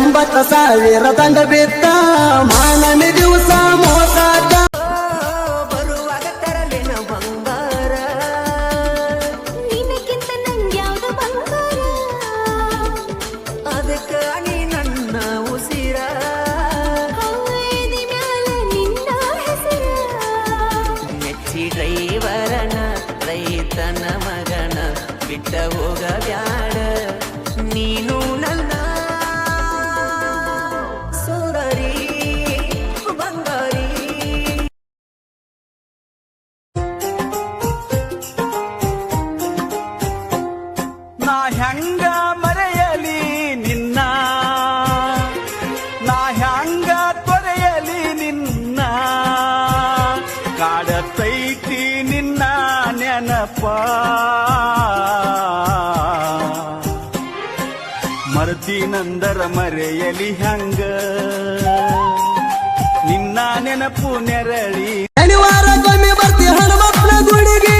80,000 ದಂಡ ಬಿತ್ತ ಮಾನನಿ ದಿವಸ ಮೋಸಾದ ಬರುವಾಗ ತರಲಿನ ಬಂಗಾರ ನಿನಕ್ಕಿಂತ ನಂಗ್ಯಾವ್ದು ಬಂಗಾರ ಅದಕ್ಕಾಗಿ ನನ್ನ ಉಸಿರ ಹೌದಿ ಮ್ಯಾಲ ನಿನ್ನ ಹೆಸರ ಮೆಚ್ಚಿ ಡ್ರೈವರನ ರೈತನ ಮಗನ ಬಿಟ್ಟ ಹೋಗ ಬ್ಯಾಡ ನೀನು ನನ್ನ ಸುಂದರಿ ಬಂಗಾರಿ ನಾ ಹೆಂಗ ಮರೆಯಲಿ ನಿನ್ನ ನಾ ಹೆಂಗ ತೊರೆಯಲಿ ನಿನ್ನ ಕಾಡತೈತಿ ನಿನ್ನ ನೆನಪ ಮರ್ತೀನಂದರ ಮರೆಯಲಿ ಹೆಂಗ ನಿನ್ನ ನೆನಪು ನೆರಳಿ ಶನಿವಾರಕ್ಕೊಮ್ಮೆ ಬರ್ತಿ ಹನುಮಪ್ಪನ ಗುಡಿಗೆ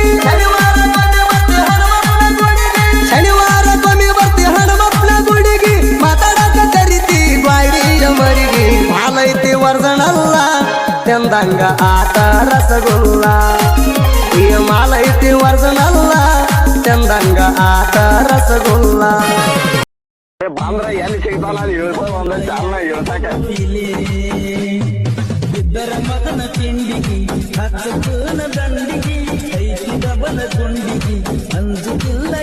ಶನಿವಾರಕ್ಕೊಮ್ಮೆ ಬರ್ತಿ ಹನುಮಪ್ಪನ ಗುಡಿಗೆ ಮಾತಾಡಕ ಕರಿತಿ ಗ್ವಾಡಿಯ ಮರಿಗೆ ಹಾಲೈತಿ ವರ್ದನಲ್ಲ ತೆಂದಂಗ ಆಟ ರಸಗುಲ್ಲ ಈ ಮಾಲೈತಿ ವರ್ದನಲ್ಲ ತೆಂದಂಗ ಆಟ ರಸಗುಲ್ಲ ಬಾಂದ್ರ ಎಲ್ಲಿ ಸಿಗ್ತಾನ ಒಂದು ಚಾಲನ ಇಳ್ಸಕ ಇದ್ದರ ಮಗನ ತಿಂಡಿಗೆ ಹಚ್ಚನ ದಂಡಿಗೆ ಐತಿ ದಬನ ಗುಂಡಿಗೆ ಅಂಜುಕಿಲ್ಲ